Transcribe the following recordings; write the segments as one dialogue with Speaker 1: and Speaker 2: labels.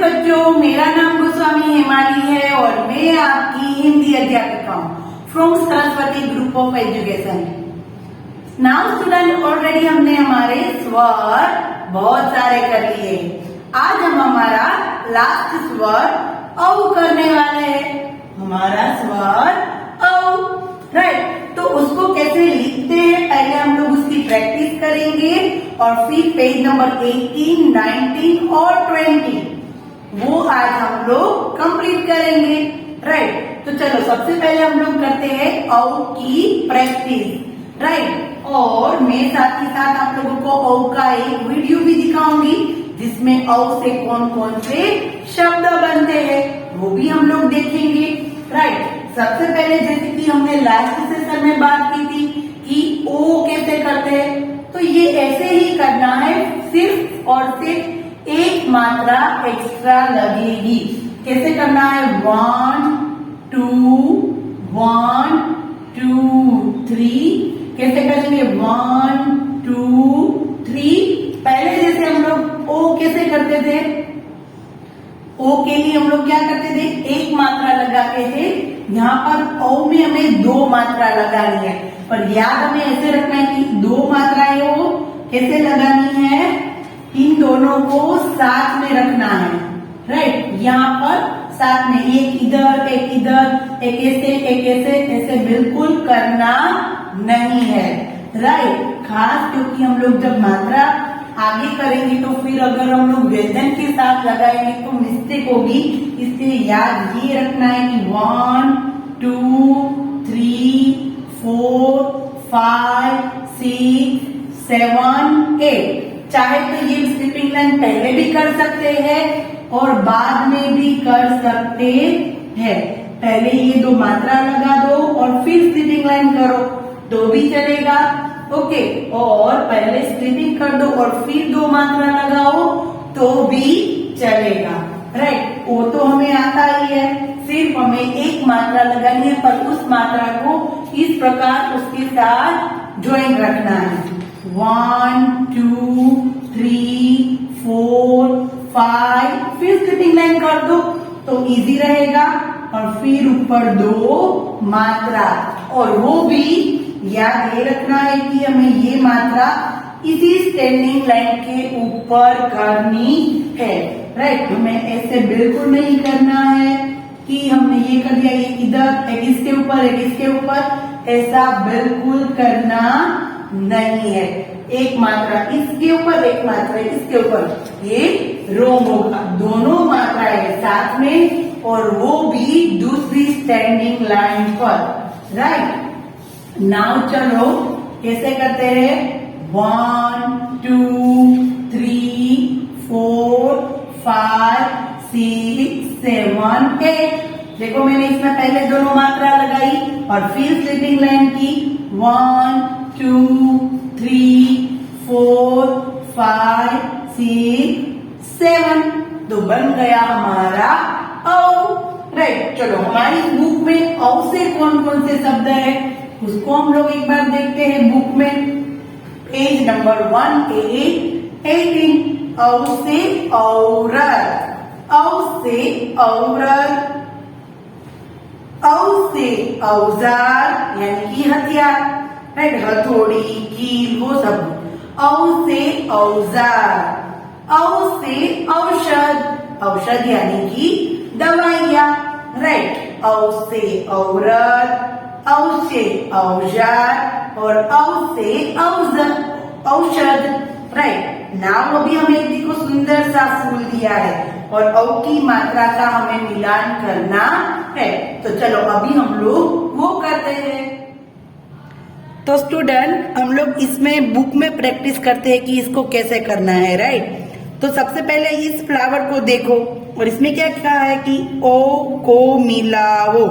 Speaker 1: बच्चों, मेरा नाम गोस्वामी हेमाली है और मैं आपकी हिंदी अध्यापिका हूँ from Saraswati group of education. Now student, already हमने हमारे स्वर बहुत सारे कर लिए। आज हम हमारा लास्ट स्वर औ करने वाले हैं। हमारा स्वर औ, राइट। तो उसको कैसे लिखते हैं पहले हम लोग उसकी प्रैक्टिस करेंगे और फिर पेज नंबर 18, 19 और 20 वो आज हम लोग कंप्लीट करेंगे, राइट। तो चलो सबसे पहले हम लोग करते हैं औ की प्रैक्टिस, राइट। और मैं साथ ही साथ आप लोगों को औ का एक वीडियो भी दिखाऊंगी जिसमें औ से कौन कौन से शब्द बनते हैं वो भी हम लोग देखेंगे, राइट। सबसे पहले जैसे कि हमने लास्ट सेशन में बात की थी कि ओ कैसे करते हैं, तो ये ऐसे ही करना है, सिर्फ और सिर्फ एक मात्रा एक्स्ट्रा लगेगी। कैसे करना है? 1 2 1 2 3। कैसे करेंगे? 1 2 3। पहले जैसे हम लोग ओ कैसे करते थे, ओ के लिए हम लोग क्या करते थे? एक मात्रा लगाते थे। यहाँ पर ओ में हमें दो मात्रा लगानी है, पर याद हमें ऐसे रखना है कि दो मात्राएं ओ कैसे लगानी है, इन दोनों को साथ में रखना है, राइट। यहाँ पर साथ में एक इधर एक ऐसे ऐसे बिल्कुल करना नहीं है, राइट। खास क्योंकि हम लोग जब मात्रा आगे करेंगे तो फिर अगर हम लोग व्यंजन के साथ लगाएंगे तो मिस्टेक होगी, इसलिए याद ये रखना है कि 1 2 3 4 5 6 7 8। चाहे तो ये स्लिपिंग लाइन पहले भी कर सकते हैं और बाद में भी कर सकते हैं। पहले ये दो मात्रा लगा दो और फिर स्लिपिंग लाइन करो तो भी चलेगा, ओके। और पहले स्लिपिंग कर दो और फिर दो मात्रा लगाओ तो भी चलेगा, राइट। वो तो हमें आता ही है, सिर्फ हमें एक मात्रा लगानी है, पर उस मात्रा को इस प्रकार उसके साथ ज्वाइन रखना है। 1 2 3 4 5, फिर स्लिपिंग लाइन कर दो तो इजी रहेगा। और फिर ऊपर दो मात्रा, और वो भी याद ये रखना है कि हमें ये मात्रा इसी स्टैंडिंग लाइन के ऊपर करनी है, राइट। हमें ऐसे बिल्कुल नहीं करना है कि हमने ये कर दिया, ये इधर एक इसके ऊपर एक इसके ऊपर, ऐसा बिल्कुल करना नहीं है। एक मात्रा इसके ऊपर एक मात्रा इसके ऊपर, ये रोम होगा। दोनों मात्राएं साथ में और वो भी दूसरी स्टैंडिंग लाइन पर, राइट। नाउ चलो कैसे करते हैं? 1 2 3 4 5 6 7 8। देखो मैंने इसमें पहले दोनों मात्रा लगाई और फिर स्लिपिंग लाइन की। 1 2 3 4 5 6 7, तो बन गया हमारा औ, राइट। चलो हमारी बुक में औ से कौन कौन से शब्द है उसको हम लोग एक बार देखते हैं। बुक में पेज नंबर 18 औ से औरत, औ से औरत, औ से औजार यानी कि हथियार, राइट। हथौड़ी कील वो सब। औ से औजार, औ से औषध, औषध यानी कि दवाइयाँ, राइट। औ से औरत, औ से औजार और औ से औषध, राइट। नाउ अभी हमें देखो सुंदर सा फूल दिया है और औ की मात्रा का हमें मिलान करना है, तो चलो अभी हम लोग वो करते हैं। तो स्टूडेंट, हम लोग इसमें बुक में प्रैक्टिस करते हैं कि इसको कैसे करना है, राइट। तो सबसे पहले इस फ्लावर को देखो और इसमें क्या कहा है कि ओ को मिलाओ,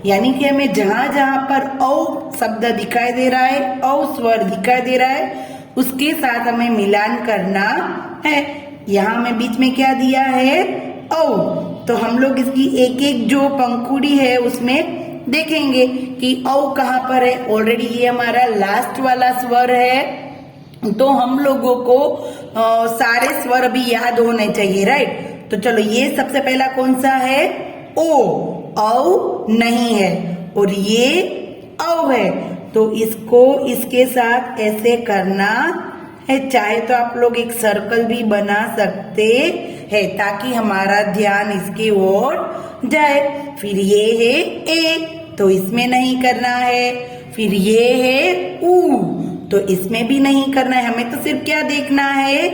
Speaker 1: यानी कि हमें जहां जहां पर औ शब्द दिखाई दे रहा है, औ स्वर दिखाई दे रहा है, उसके साथ हमें मिलान करना है। यहाँ हमें बीच में क्या दिया है? औ। तो हम लोग इसकी एक एक जो पंखुड़ी है उसमें देखेंगे कि औ कहाँ पर है। ऑलरेडी ये हमारा लास्ट वाला स्वर है, तो हम लोगों को सारे स्वर भी याद होने चाहिए, राइट। तो चलो ये सबसे पहला कौन सा है? ओ, औ नहीं है, और ये औ है, तो इसको इसके साथ ऐसे करना है। चाहे तो आप लोग एक सर्कल भी बना सकते हैं ताकि हमारा ध्यान इसकी ओर जाए। फिर ये है ए, तो इसमें नहीं करना है। फिर ये है ऊ, तो इसमें भी नहीं करना है। हमें तो सिर्फ क्या देखना है?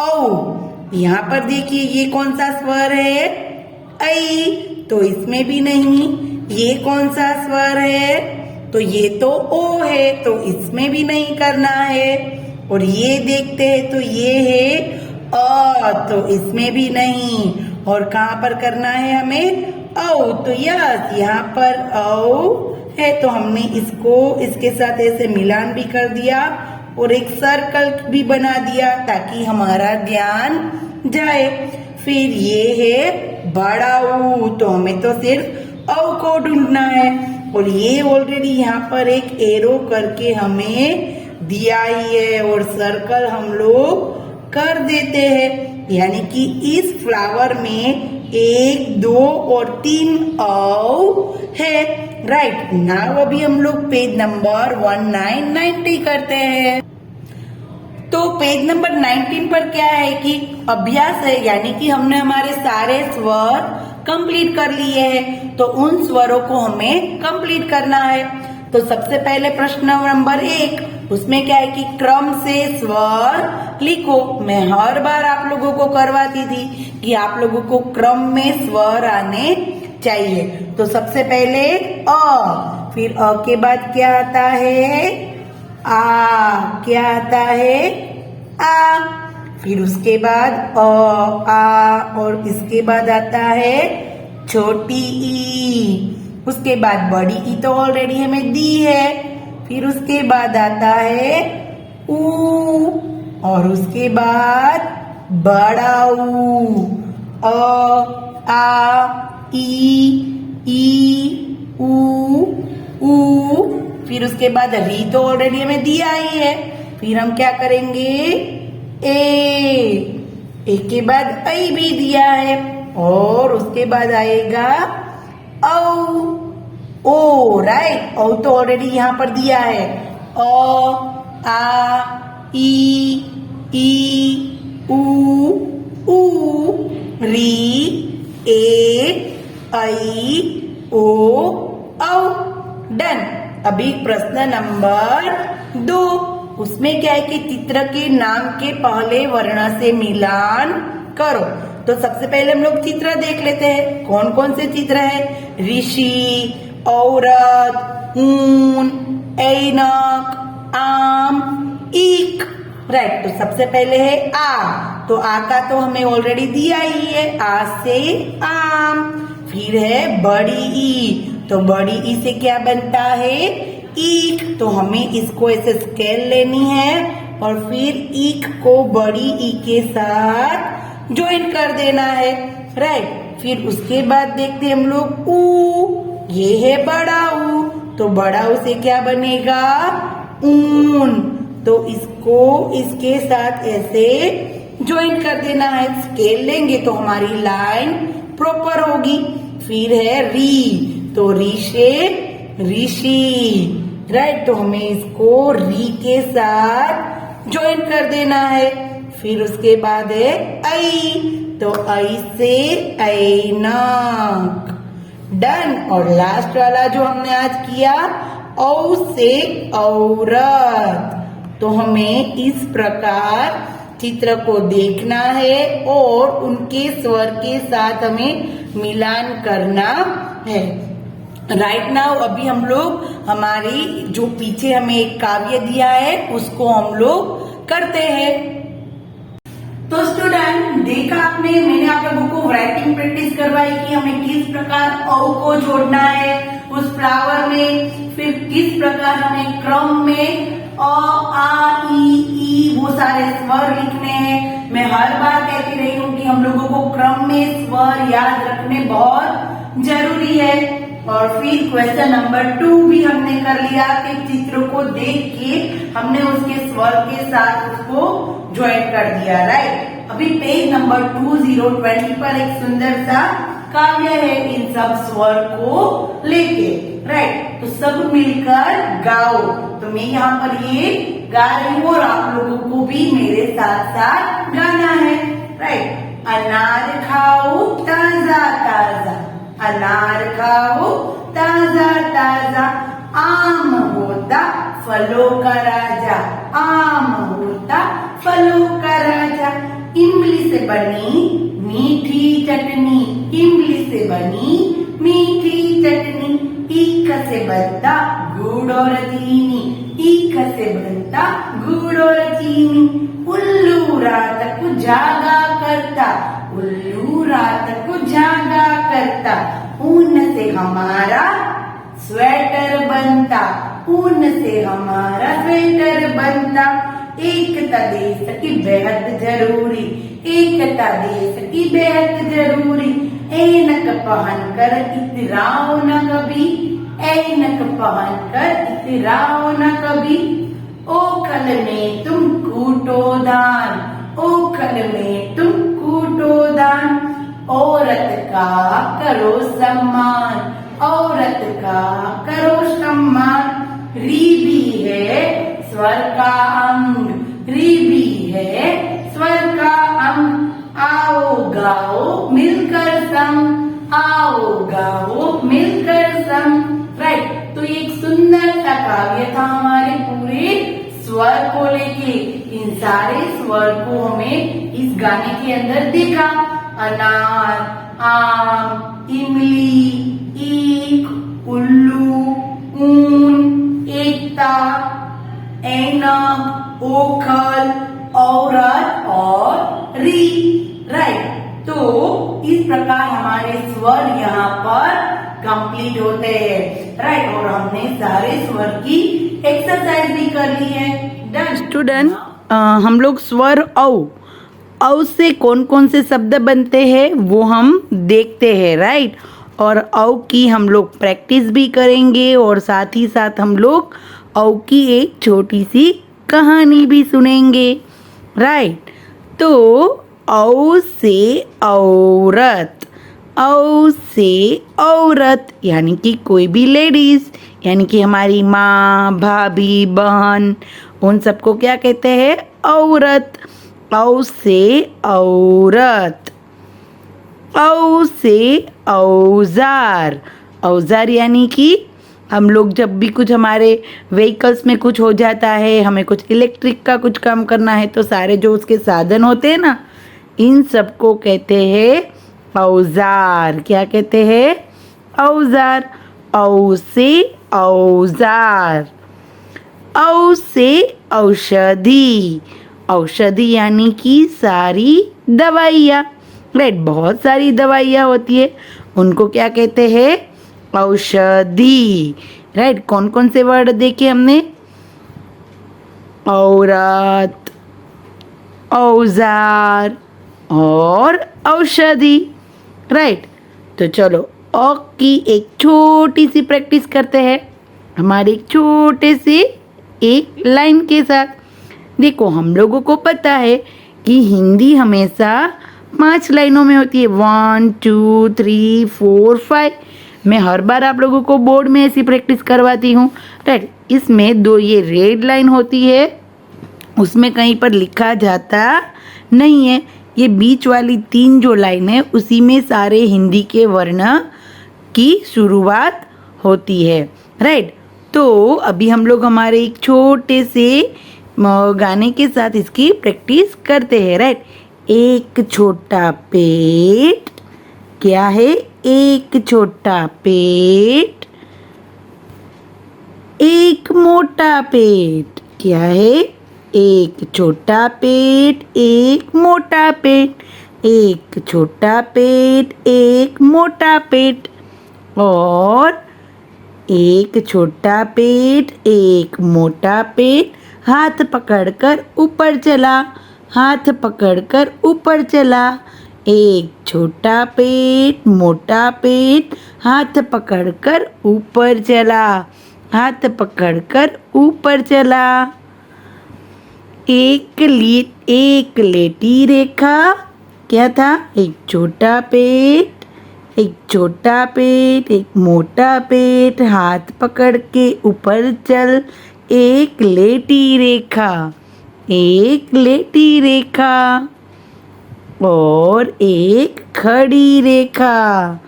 Speaker 1: औ। यहाँ पर देखिए ये कौन सा स्वर है? ऐ, तो इसमें भी नहीं। ये कौन सा स्वर है? तो ये तो ओ है, तो इसमें भी नहीं करना है। और ये देखते हैं तो ये है अ, तो इसमें भी नहीं। और कहाँ पर करना है हमें? औ, तो यस यहाँ पर औ है, तो हमने इसको इसके साथ ऐसे मिलान भी कर दिया और एक सर्कल भी बना दिया ताकि हमारा ध्यान जाए। फिर ये है बड़ा ऊ, तो हमें तो सिर्फ औ को ढूंढना है। और ये ऑलरेडी यहाँ पर एक एरो करके हमें दिया ही है और सर्कल हम लोग कर देते हैं। यानी कि इस फ्लावर में 1, 2 और 3 औ है। राइट नाउ अभी हम लोग पेज नंबर 1990 करते हैं। तो पेज नंबर 19 पर क्या है कि अभ्यास है, यानी कि हमने हमारे सारे स्वर कंप्लीट कर लिए हैं, तो उन स्वरों को हमें कंप्लीट करना है। तो सबसे पहले प्रश्न नंबर 1, उसमें क्या है कि क्रम से स्वर लिखो। मैं हर बार आप लोगों को करवाती थी कि आप लोगों को क्रम में स्वर आने चाहिए। तो सबसे पहले अ, फिर अ के बाद क्या आता है? आ, क्या आता है? आ। फिर उसके बाद अ, आ, और इसके बाद आता है छोटी ई। उसके बाद बड़ी ई तो ऑलरेडी हमें दी है। फिर उसके बाद आता है ऊ, और उसके बाद बड़ा ऊ। अ, आ, ई, ऊ, ऊ। फिर उसके बाद री तो ऑलरेडी हमें दिया ही है। फिर हम क्या करेंगे? ए के बाद ऐ भी दिया है, और उसके बाद आएगा औ। ओ, राइट, औ तो ऑलरेडी यहाँ पर दिया है। अ, आ, ई, ऊ, री, ए, ऐ, ओ, औ। डन। अभी प्रश्न नंबर 2, उसमें क्या है कि चित्र के नाम के पहले वर्ण से मिलान करो। तो सबसे पहले हम लोग चित्र देख लेते हैं। कौन कौन से चित्र है? ऋषि, औरत, ऊन, ऐनक, आम, ईक। राइट, तो सबसे पहले है आ, तो आ का तो हमें ऑलरेडी दिया ही है, आ से आम। फिर है बड़ी ई, तो बड़ी ई से क्या बनता है? ईक, तो हमें इसको ऐसे स्केल लेनी है और फिर ईक को बड़ी ई के साथ ज्वाइन कर देना है। राइट, फिर उसके बाद देखते हैं हम लोग ऊ, ये है बड़ा ऊ, तो बड़ा ऊ से क्या बनेगा? ऊन, तो इसको इसके साथ ऐसे ज्वाइन कर देना है। स्केल लेंगे तो हमारी लाइन प्रॉपर होगी। फिर है री, तो री से ऋषि। राइट, तो हमें इसको री के साथ ज्वाइन कर देना है। फिर उसके बाद है ऐ, तो ऐ से ऐनक। डन। और लास्ट वाला जो हमने आज किया औ से औरत। तो हमें इस प्रकार चित्र को देखना है और उनके स्वर के साथ हमें मिलान करना है। राइट नाउ अभी हम लोग हमारी जो पीछे हमें एक काव्य दिया है उसको हम लोग करते हैं। तो स्टूडेंट, देखा आपने, मैंने आप लोगों को राइटिंग प्रैक्टिस करवाई कि हमें किस प्रकार औ को जोड़ना है उस फ्लावर में, फिर किस प्रकार हमें क्रम में अ, आ, ई, वो सारे स्वर लिखने हैं। मैं हर बार कहती रही हूँ कि हम लोगों को क्रम में स्वर याद रखने बहुत जरूरी है। और फिर क्वेश्चन नंबर 2 भी हमने कर लिया कि चित्र को देख के हमने उसके स्वर के साथ उसको ज्वाइन कर दिया। राइट, अभी पेज नंबर 2020 पर एक सुंदर सा काव्य है इन सब स्वर को लेके, राइट। तो सब मिलकर गाओ। तो मैं यहाँ पर ये गा रही हूँ और आप लोगों को भी मेरे साथ साथ गाना है, राइट। अनार खाओ ताजा ताजा, अनार खाओ ताजा ताजा, आम होता फलों का राजा, आम होता फलों का राजा। इमली से बनी मीठी चटनी, इमली से बनी मीठी चटनी, ईख से बनता गुड़ और चीनी, ईख से बनता गुड़ और चीनी। उल्लू रात को जागा करता, उल्लू रात को जागा करता, ऊन से हमारा स्वेटर बनता, ऊन से हमारा स्वेटर बनता। एकता देश की बेहद जरूरी, एकता देश की बेहद जरूरी। ऐनक पहन कर इतराओ न कभी, ऐनक पहन कर इतराओ न कभी। ओखल में तुम कूटो दान, ओखल में तुम कूटो दान। औरत का करो सम्मान, औरत का करो सम्मान। रीबी है स्वर का अंग, रीबी है स्वर का अंग। आओ गाओ मिलकर संग, आओ गाओ मिलकर संग, राइट। तो एक सुंदर सा काव्य था हमारे पूरे स्वर को लेके। इन सारे स्वर को हमें इस गाने के अंदर देखा। अनार, आम, इमली, ईख, उल्लू, ऊन, एकता, ऐनक, ओखल, औरत और री, राइट। तो इस प्रकार हमारे स्वर यहाँ पर कंप्लीट होते हैं, राइट। और हमने सारे स्वर की एक्सरसाइज भी कर ली है। डन
Speaker 2: स्टूडेंट, हम लोग स्वर औ से कौन कौन से शब्द बनते हैं वो हम देखते हैं, राइट। और औ की हम लोग प्रैक्टिस भी करेंगे और साथ ही साथ हम लोग औ की एक छोटी सी कहानी भी सुनेंगे, राइट। तो औ से औरत, औ से औरत यानी कि कोई भी लेडीज, यानी कि हमारी माँ, भाभी, बहन, उन सबको क्या कहते हैं? औरत। औ से औरत, औ से औजार, औजार यानी कि हम लोग जब भी कुछ हमारे व्हीकल्स में कुछ हो जाता है, हमें कुछ इलेक्ट्रिक का कुछ काम करना है, तो सारे जो उसके साधन होते हैं ना, इन सबको कहते हैं औजार। क्या कहते हैं? औजार। औ से औजार, औ से औषधि, औषधि यानी कि सारी दवाइयाँ, राइट। बहुत सारी दवाइयाँ होती है, उनको क्या कहते हैं? औषधि, राइट। कौन कौन से वर्ड देखे हमने? औरत, औजार और औषधि, राइट। तो चलो औ की एक छोटी सी प्रैक्टिस करते हैं हमारे एक छोटे से एक लाइन के साथ। देखो, हम लोगों को पता है कि हिंदी हमेशा 5 लाइनों में होती है, 1 2 3 4 5। मैं हर बार आप लोगों को बोर्ड में ऐसी प्रैक्टिस करवाती हूँ, राइट। इसमें 2 ये रेड लाइन होती है, उसमें कहीं पर लिखा जाता नहीं है। ये बीच वाली 3 जो लाइन है, उसी में सारे हिंदी के वर्ण की शुरुआत होती है, राइट। तो अभी हम लोग हमारे एक छोटे से गाने के साथ इसकी प्रैक्टिस करते हैं, राइट। एक छोटा पेट, क्या है? एक छोटा पेट, एक मोटा पेट, क्या है? एक छोटा पेट, एक मोटा पेट, एक छोटा पेट, एक मोटा पेट। और एक छोटा पेट, एक मोटा पेट, हाथ पकड़कर ऊपर चला, हाथ पकड़कर ऊपर चला। एक छोटा पेट, मोटा पेट, हाथ पकड़कर ऊपर चला, हाथ पकड़कर ऊपर चला। एक लेटी रेखा, क्या था? एक छोटा पेट, एक छोटा पेट, एक मोटा पेट, हाथ पकड़ के ऊपर चल, एक लेटी रेखा, एक लेटी रेखा, और एक खड़ी रेखा,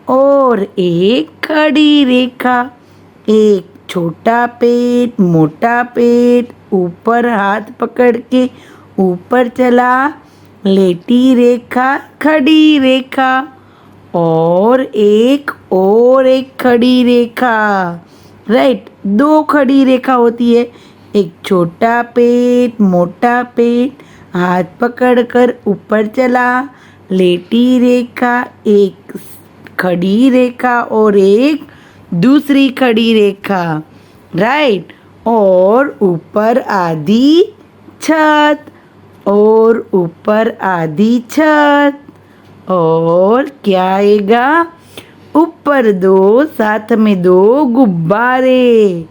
Speaker 2: और एक खड़ी रेखा, एक छोटा पेट, मोटा पेट, ऊपर हाथ पकड़ के ऊपर चला, लेटी रेखा, खड़ी रेखा, और एक खड़ी रेखा, राइट। दो खड़ी रेखा होती है, एक छोटा पेट, मोटा पेट, हाथ पकड़कर ऊपर चला, लेटी रेखा, एक खड़ी रेखा और एक दूसरी खड़ी रेखा, राइट। और ऊपर आधी छत, और ऊपर आधी छत, और क्या आएगा? ऊपर दो, साथ में दो गुब्बारे,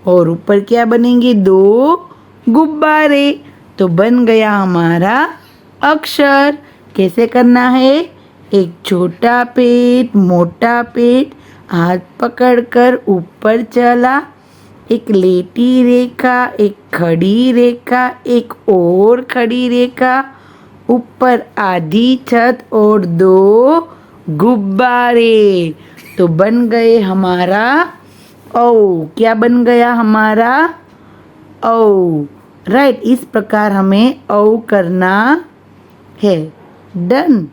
Speaker 2: और ऊपर क्या बनेंगे? दो गुब्बारे। तो बन गया हमारा अक्षर। कैसे करना है? एक छोटा पेट, मोटा पेट, हाथ पकड़कर ऊपर चला, एक लेटी रेखा, एक खड़ी रेखा, एक और खड़ी रेखा, ऊपर आधी छत और दो गुब्बारे। तो बन गए हमारा औ। क्या बन गया हमारा? औ, राइट। इस प्रकार हमें औ करना है। डन।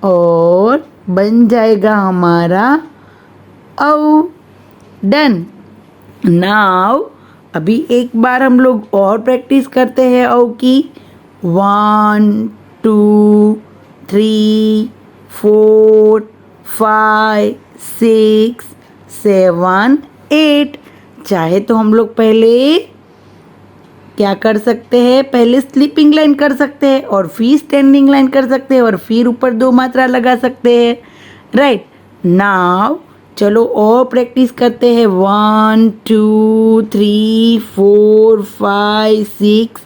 Speaker 2: और बन जाएगा हमारा औ। डन। नाउ अभी एक बार हम लोग और प्रैक्टिस करते हैं औ की। 1 2 3 4 5 6 7 8। चाहे तो हम लोग पहले क्या कर सकते हैं? पहले स्लीपिंग लाइन कर सकते हैं और फिर स्टैंडिंग लाइन कर सकते हैं और फिर ऊपर दो मात्रा लगा सकते हैं, राइट। नाउ चलो और प्रैक्टिस करते हैं। 1 2 3 4 5 6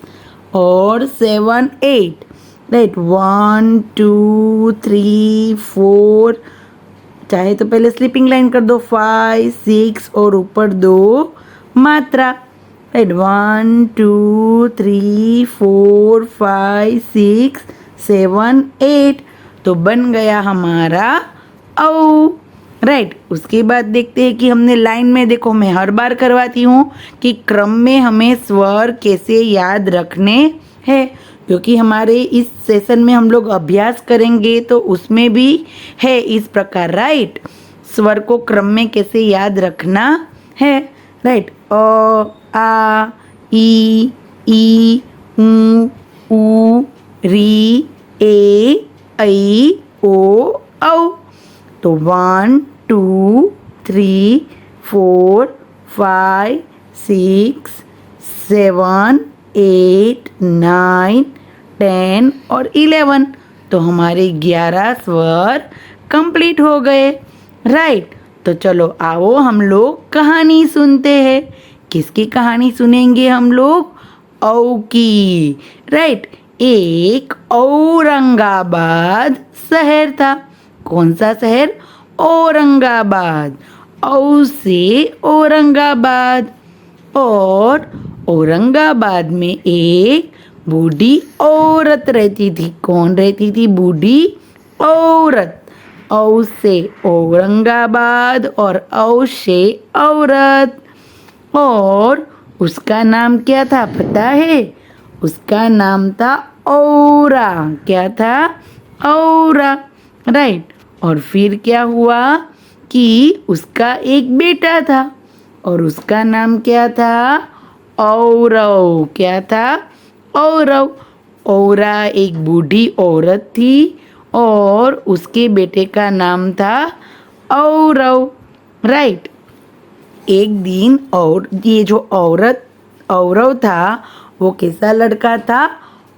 Speaker 2: और 7 8, राइट। 1 2 3 4, चाहे तो पहले स्लीपिंग लाइन कर दो, 5 6 और ऊपर दो मात्रा, राइट। 1 2 3 4 5 6 7 8। तो बन गया हमारा औ, राइट। उसके बाद देखते हैं कि हमने लाइन में, देखो मैं हर बार करवाती हूँ कि क्रम में हमें स्वर कैसे याद रखने हैं, क्योंकि हमारे इस सेशन में हम लोग अभ्यास करेंगे तो उसमें भी है इस प्रकार, राइट। स्वर को क्रम में कैसे याद रखना है, राइट। अ आ ई ऊ ऊ री ए ऐ ओ औ। तो 1 2 3 4 5 6 7 8 9 10 और 11। तो हमारे 11 स्वर कंप्लीट हो गए, राइट। तो चलो आओ हम लोग कहानी सुनते हैं। किसकी कहानी सुनेंगे हम लोग? औ की, राइट। एक औरंगाबाद शहर था। कौन सा शहर? औरंगाबाद। औ से औरंगाबाद। और औरंगाबाद में एक बूढ़ी औरत रहती थी। कौन रहती थी? बूढ़ी औरत। औ से औरंगाबाद और औ से औरत। और उसका नाम क्या था पता है? उसका नाम था औरा। क्या था? औरा, राइट। और फिर क्या हुआ कि उसका एक बेटा था और उसका नाम क्या था? औरव। क्या था? औरव। औरा एक बूढ़ी औरत थी और उसके बेटे का नाम था औरव, राइट। एक दिन और ये जो औरव था वो कैसा लड़का था?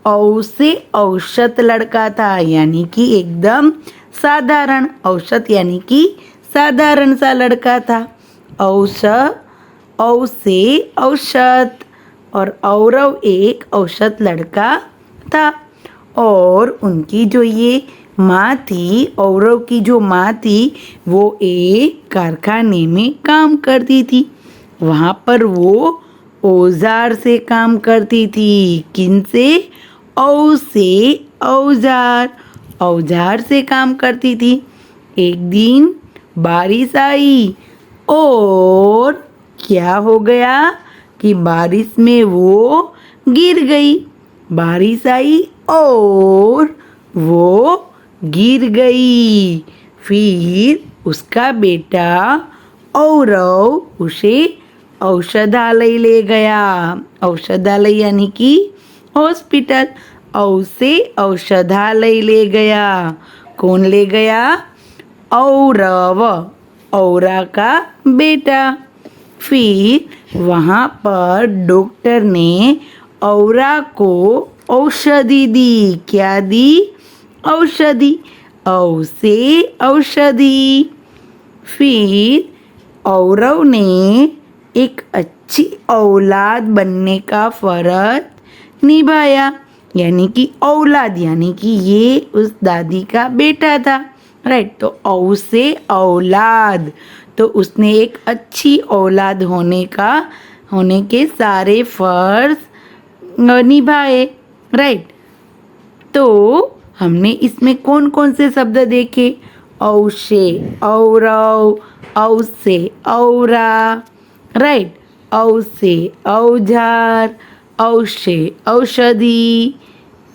Speaker 2: औ से औसत लड़का था, यानी कि एकदम साधारण। औसत यानी कि साधारण सा लड़का था। औ से औसत। और औरव एक औसत लड़का था और उनकी जो ये माँ थी, औरव की जो माँ थी, वो एक कारखाने में काम करती थी। वहाँ पर वो औजार से काम करती थी। किन से? औ से औजार, औजार से काम करती थी। एक दिन बारिश आई और क्या हो गया कि बारिश में वो गिर गई। बारिश आई और वो गिर गई। फिर उसका बेटा औरव उसे औषधालय ले गया। औषधालय यानी कि हॉस्पिटल। औ से औषधालय ले गया। कौन ले गया? औरव, औरा का बेटा। फिर वहाँ पर डॉक्टर ने औरा को औषधि दी। क्या दी? औषधि। औ से औषधि। फिर औरव ने एक अच्छी औलाद बनने का फर्ज निभाया। यानी कि औलाद यानी कि ये उस दादी का बेटा था, राइट। तो औ से औलाद, तो उसने एक अच्छी औलाद होने के सारे फर्ज निभाए, राइट। तो हमने इसमें कौन कौन से शब्द देखे? औ से औरव, औ से औरा, राइट। औ से औजार, औ से औषधि,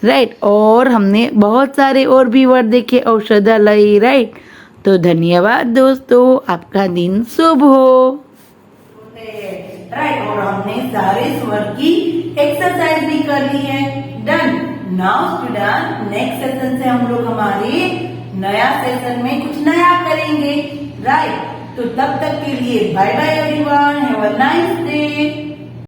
Speaker 2: राइट। और हमने बहुत सारे और भी वर्ड देखे, औषधालय, राइट। तो धन्यवाद दोस्तों, आपका दिन शुभ हो।
Speaker 1: राइट, और हमने सारे स्वर की एक्सरसाइज भी कर ली है। Done. Now student, next session से हम लोग हमारे नया सेशन में कुछ नया करेंगे, राइट। तो तब तक के लिए bye bye everyone, have a nice day.